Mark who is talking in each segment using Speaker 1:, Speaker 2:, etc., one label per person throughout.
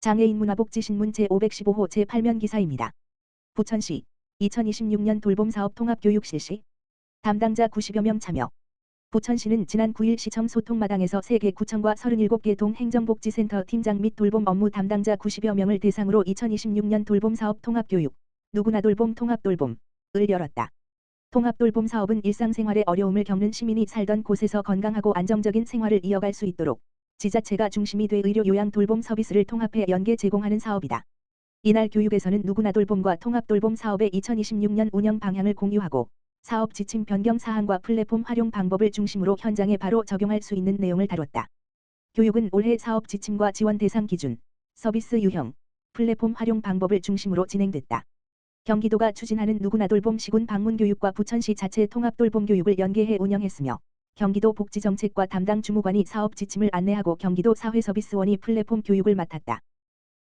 Speaker 1: 장애인 문화복지신문 제515호 제8면 기사입니다. 부천시 2026년 돌봄사업 통합교육 실시. 담당자 90여 명 참여. 부천시는 지난 9일 시청 소통마당에서 3개 구청과 37개 동행정복지센터 팀장 및 돌봄 업무 담당자 90여 명을 대상으로 2026년 돌봄사업 통합교육, 누구나 돌봄 통합돌봄을 열었다. 통합돌봄 사업은 일상생활에 어려움을 겪는 시민이 살던 곳에서 건강하고 안정적인 생활을 이어갈 수 있도록 지자체가 중심이 돼 의료 요양 돌봄 서비스를 통합해 연계 제공하는 사업이다. 이날 교육에서는 누구나 돌봄과 통합돌봄 사업의 2026년 운영 방향을 공유하고 사업 지침 변경 사항과 플랫폼 활용 방법을 중심으로 현장에 바로 적용할 수 있는 내용을 다뤘다. 교육은 올해 사업 지침과 지원 대상 기준, 서비스 유형, 플랫폼 활용 방법을 중심으로 진행됐다. 경기도가 추진하는 누구나 돌봄 시군 방문 교육과 부천시 자체 통합 돌봄 교육을 연계해 운영했으며 경기도 복지정책과 담당 주무관이 사업 지침을 안내하고 경기도 사회서비스원이 플랫폼 교육을 맡았다.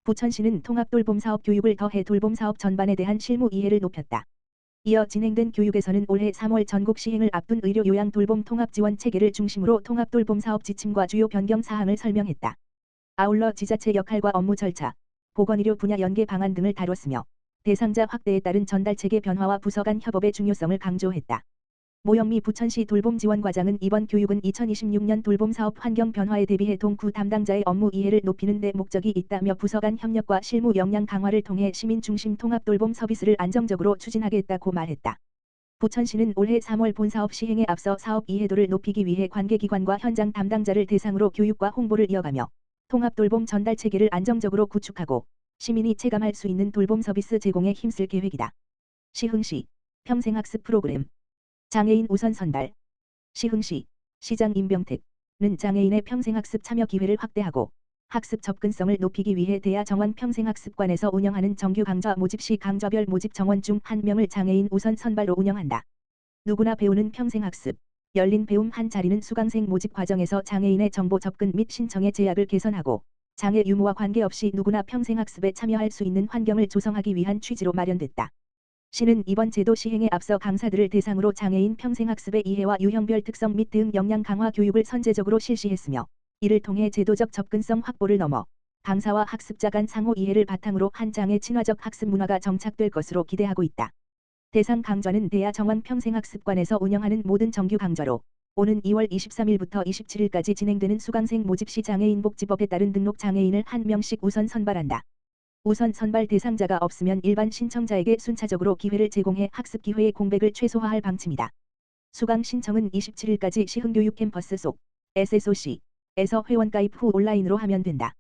Speaker 1: 부천시는 통합 돌봄 사업 교육을 더해 돌봄 사업 전반에 대한 실무 이해를 높였다. 이어 진행된 교육에서는 올해 3월 전국 시행을 앞둔 의료 요양 돌봄 통합 지원 체계를 중심으로 통합 돌봄 사업 지침과 주요 변경 사항을 설명했다. 아울러 지자체 역할과 업무 절차, 보건의료 분야 연계 방안 등을 다뤘으며 대상자 확대에 따른 전달 체계 변화와 부서 간 협업의 중요성을 강조했다. 모영미 부천시 돌봄지원과장은 이번 교육은 2026년 돌봄사업 환경 변화에 대비해 동구 담당자의 업무 이해를 높이는 데 목적이 있다며 부서 간 협력과 실무 역량 강화를 통해 시민 중심 통합 돌봄 서비스를 안정적으로 추진하겠다고 말했다. 부천시는 올해 3월 본사업 시행에 앞서 사업 이해도를 높이기 위해 관계기관과 현장 담당자를 대상으로 교육과 홍보를 이어가며 통합 돌봄 전달 체계를 안정적으로 구축하고 시민이 체감할 수 있는 돌봄 서비스 제공에 힘쓸 계획이다. 시흥시 평생학습 프로그램 장애인 우선 선발. 시흥시 시장 임병택은 장애인의 평생학습 참여 기회를 확대하고 학습 접근성을 높이기 위해 대야 정원 평생학습관에서 운영하는 정규 강좌 모집 시 강좌별 모집 정원 중 1명을 장애인 우선 선발로 운영한다. 누구나 배우는 평생학습, 열린 배움 한 자리는 수강생 모집 과정에서 장애인의 정보 접근 및 신청의 제약을 개선하고 장애 유무와 관계없이 누구나 평생학습에 참여할 수 있는 환경을 조성하기 위한 취지로 마련됐다. 시는 이번 제도 시행에 앞서 강사들을 대상으로 장애인 평생학습의 이해와 유형별 특성 및 등 역량 강화 교육을 선제적으로 실시했으며 이를 통해 제도적 접근성 확보를 넘어 강사와 학습자 간 상호 이해를 바탕으로 한 장애 친화적 학습 문화가 정착될 것으로 기대하고 있다. 대상 강좌는 대야 정원 평생학습관에서 운영하는 모든 정규 강좌로 오는 2월 23일부터 27일까지 진행되는 수강생 모집 시 장애인복지법에 따른 등록 장애인을 1명씩 우선 선발한다. 우선 선발 대상자가 없으면 일반 신청자에게 순차적으로 기회를 제공해 학습 기회의 공백을 최소화할 방침이다. 수강 신청은 27일까지 시흥교육 캠퍼스 속 SSOC에서 회원가입 후 온라인으로 하면 된다.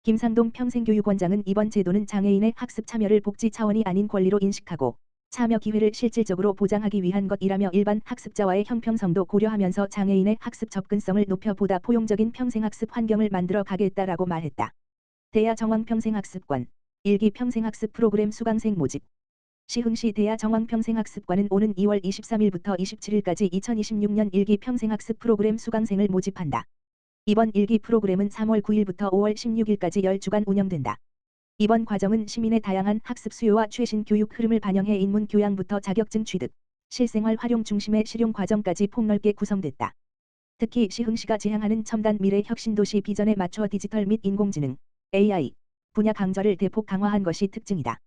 Speaker 1: 김상동 평생교육원장은 이번 제도는 장애인의 학습 참여를 복지 차원이 아닌 권리로 인식하고 참여 기회를 실질적으로 보장하기 위한 것이라며 일반 학습자와의 형평성도 고려하면서 장애인의 학습 접근성을 높여 보다 포용적인 평생학습 환경을 만들어 가겠다라고 말했다. 대야 정원 평생학습관 1기 평생학습 프로그램 수강생 모집. 시흥시 대야 정원 평생학습관은 오는 2월 23일부터 27일까지 2026년 1기 평생학습 프로그램 수강생을 모집한다. 이번 1기 프로그램은 3월 9일부터 5월 16일까지 10주간 운영된다. 이번 과정은 시민의 다양한 학습 수요와 최신 교육 흐름을 반영해 인문 교양부터 자격증 취득, 실생활 활용 중심의 실용 과정까지 폭넓게 구성됐다. 특히 시흥시가 지향하는 첨단 미래 혁신도시 비전에 맞춰 디지털 및 인공지능, AI 분야 강좌를 대폭 강화한 것이 특징이다.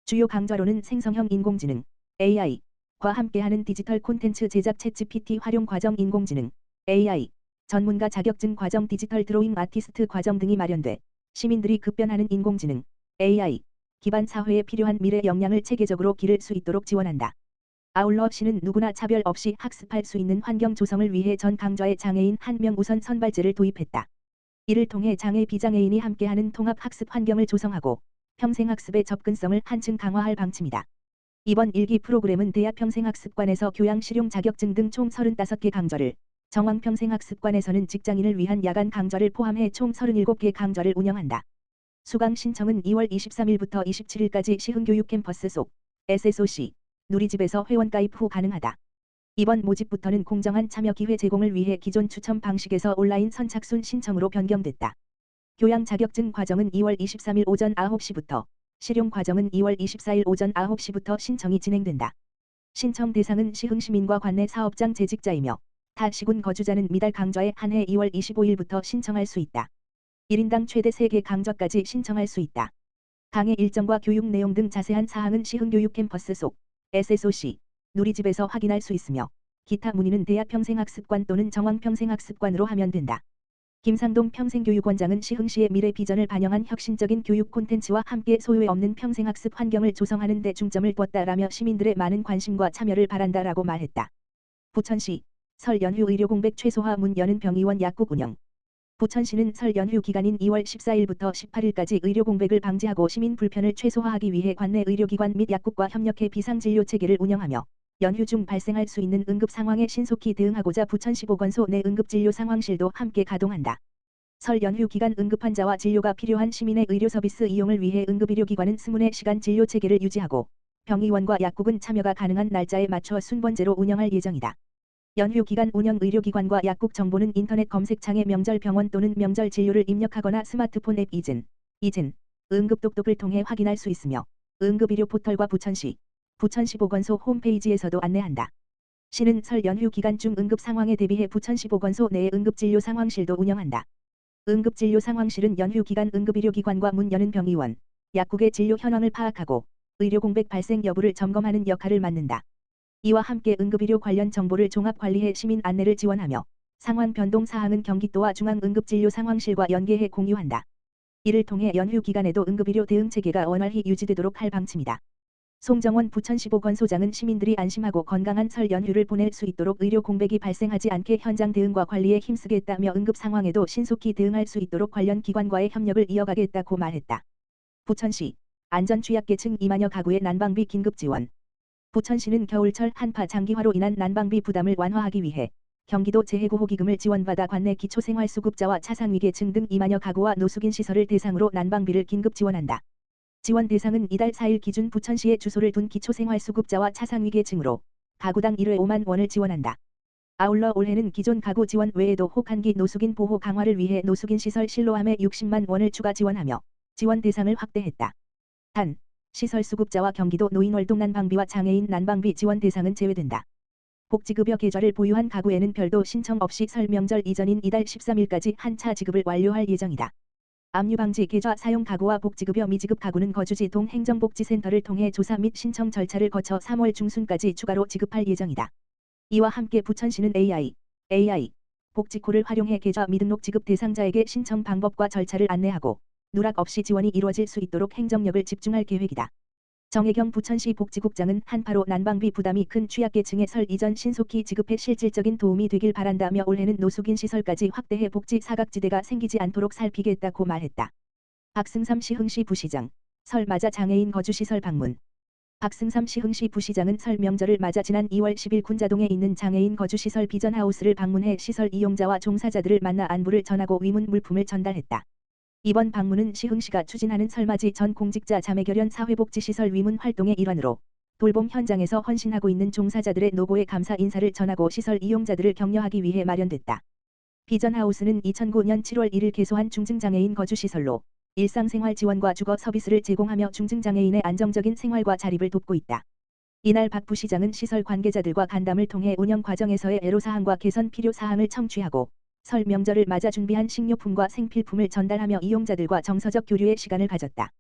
Speaker 1: 주요 강좌로는 생성형 인공지능, AI과 함께하는 디지털 콘텐츠 제작 챗GPT 활용 과정 인공지능, AI, 전문가 자격증 과정 디지털 드로잉 아티스트 과정 등이 마련돼 시민들이 급변하는 인공지능, AI 기반 사회에 필요한 미래 역량을 체계적으로 기를 수 있도록 지원한다. 아울러 시는 누구나 차별 없이 학습할 수 있는 환경 조성을 위해 전 강좌에 장애인 1명 우선 선발제를 도입했다. 이를 통해 장애 비장애인이 함께하는 통합 학습 환경을 조성하고 평생학습의 접근성을 한층 강화할 방침이다. 이번 1기 프로그램은 대야 평생학습관에서 교양 실용 자격증 등 총 35개 강좌를, 정원 평생학습관에서는 직장인을 위한 야간 강좌를 포함해 총 37개 강좌를 운영한다. 수강 신청은 2월 23일부터 27일까지 시흥교육 캠퍼스 속 SSOC 누리집에서 회원가입 후 가능하다. 이번 모집부터는 공정한 참여 기회 제공을 위해 기존 추첨 방식에서 온라인 선착순 신청으로 변경됐다. 교양 자격증 과정은 2월 23일 오전 9시부터, 실용 과정은 2월 24일 오전 9시부터 신청이 진행된다. 신청 대상은 시흥시민과 관내 사업장 재직자이며 타 시군 거주자는 미달 강좌에 한해 2월 25일부터 신청할 수 있다. 1인당 최대 3개 강좌까지 신청할 수 있다. 강의 일정과 교육 내용 등 자세한 사항은 시흥교육 캠퍼스 속 SSOC 누리집에서 확인할 수 있으며 기타 문의는 대하평생학습관 또는 정왕평생학습관으로 하면 된다. 김상동 평생교육원장은 시흥시의 미래 비전을 반영한 혁신적인 교육 콘텐츠와 함께 소요에 없는 평생학습 환경을 조성하는 데 중점을 뒀다라며 시민들의 많은 관심과 참여를 바란다라고 말했다. 부천시 설 연휴 의료 공백 최소화 문 여는 병의원 약국 운영. 부천시는 설 연휴 기간인 2월 14일부터 18일까지 의료 공백을 방지하고 시민 불편을 최소화하기 위해 관내 의료기관 및 약국과 협력해 비상진료 체계를 운영하며 연휴 중 발생할 수 있는 응급 상황에 신속히 대응하고자 부천시 보건소 내 응급진료 상황실도 함께 가동한다. 설 연휴 기간 응급 환자와 진료가 필요한 시민의 의료 서비스 이용을 위해 응급의료기관은 24시간 진료 체계를 유지하고 병의원과 약국은 참여가 가능한 날짜에 맞춰 순번제로 운영할 예정이다. 연휴 기간 운영 의료기관과 약국 정보는 인터넷 검색창에 명절병원 또는 명절진료를 입력하거나 스마트폰 앱 이진, 응급독독을 통해 확인할 수 있으며 응급의료 포털과 부천시 보건소 홈페이지에서도 안내한다. 시는 설 연휴 기간 중 응급 상황에 대비해 부천시 보건소 내에 응급진료 상황실도 운영한다. 응급진료 상황실은 연휴 기간 응급의료기관과 문 여는 병의원, 약국의 진료 현황을 파악하고 의료 공백 발생 여부를 점검하는 역할을 맡는다. 이와 함께 응급의료 관련 정보를 종합 관리해 시민 안내를 지원하며 상황 변동 사항은 경기도와 중앙응급진료 상황실과 연계해 공유한다. 이를 통해 연휴 기간에도 응급의료 대응 체계가 원활히 유지되도록 할 방침이다. 송정원 부천시 보건소장은 시민들이 안심하고 건강한 설 연휴를 보낼 수 있도록 의료 공백이 발생하지 않게 현장 대응과 관리에 힘쓰겠다며 응급 상황에도 신속히 대응할 수 있도록 관련 기관과의 협력을 이어가겠다고 말했다. 부천시 안전취약계층 2만여 가구의 난방비 긴급 지원. 부천시는 겨울철 한파 장기화로 인한 난방비 부담을 완화하기 위해 경기도 재해구호기금을 지원받아 관내 기초생활수급자와 차상위계층 등 2만여 가구와 노숙인 시설을 대상으로 난방비를 긴급 지원한다. 지원 대상은 이달 4일 기준 부천시에 주소를 둔 기초생활수급자와 차상위계층으로 가구당 1회 5만 원을 지원한다. 아울러 올해는 기존 가구 지원 외에도 혹한기 노숙인 보호 강화를 위해 노숙인 시설 실로함에 60만 원을 추가 지원하며 지원 대상을 확대했다. 단, 시설 수급자와 경기도 노인월동 난방비와 장애인 난방비 지원 대상은 제외된다. 복지급여 계좌를 보유한 가구에는 별도 신청 없이 설 명절 이전인 이달 13일까지 한 차 지급을 완료할 예정이다. 압류방지 계좌 사용 가구와 복지급여 미지급 가구는 거주지 동 행정복지센터를 통해 조사 및 신청 절차를 거쳐 3월 중순까지 추가로 지급할 예정이다. 이와 함께 부천시는 AI 복지콜을 활용해 계좌 미등록 지급 대상자에게 신청 방법과 절차를 안내하고 누락 없이 지원이 이루어질 수 있도록 행정력을 집중할 계획이다. 정혜경 부천시 복지국장은 한파로 난방비 부담이 큰 취약계층에 설 이전 신속히 지급해 실질적인 도움이 되길 바란다며 올해는 노숙인 시설까지 확대해 복지 사각지대가 생기지 않도록 살피겠다고 말했다. 박승삼 시흥시 부시장, 설 맞아 장애인 거주시설 방문. 박승삼 시흥시 부시장은 설 명절을 맞아 지난 2월 10일 군자동에 있는 장애인 거주시설 비전하우스를 방문해 시설 이용자와 종사자들을 만나 안부를 전하고 위문 물품을 전달했다. 이번 방문은 시흥시가 추진하는 설맞이 전 공직자 자매결연 사회복지시설 위문 활동의 일환으로 돌봄 현장에서 헌신하고 있는 종사자들의 노고에 감사 인사를 전하고 시설 이용자들을 격려하기 위해 마련됐다. 비전하우스는 2009년 7월 1일 개소한 중증장애인 거주시설로 일상생활 지원과 주거 서비스를 제공하며 중증장애인의 안정적인 생활과 자립을 돕고 있다. 이날 박 부시장은 시설 관계자들과 간담을 통해 운영 과정에서의 애로사항과 개선 필요사항을 청취하고 설 명절을 맞아 준비한 식료품과 생필품을 전달하며 이용자들과 정서적 교류의 시간을 가졌다.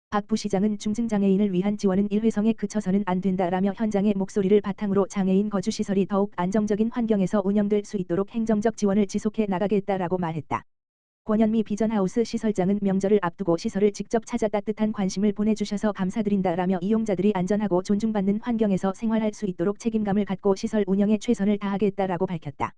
Speaker 1: 박 부시장은 중증장애인을 위한 지원은 일회성에 그쳐서는 안 된다라며 현장의 목소리를 바탕으로 장애인 거주시설이 더욱 안정적인 환경에서 운영될 수 있도록 행정적 지원을 지속해 나가겠다라고 말했다. 권현미 비전하우스 시설장은 명절을 앞두고 시설을 직접 찾아 따뜻한 관심을 보내주셔서 감사드린다라며 이용자들이 안전하고 존중받는 환경에서 생활할 수 있도록 책임감을 갖고 시설 운영에 최선을 다하겠다라고 밝혔다.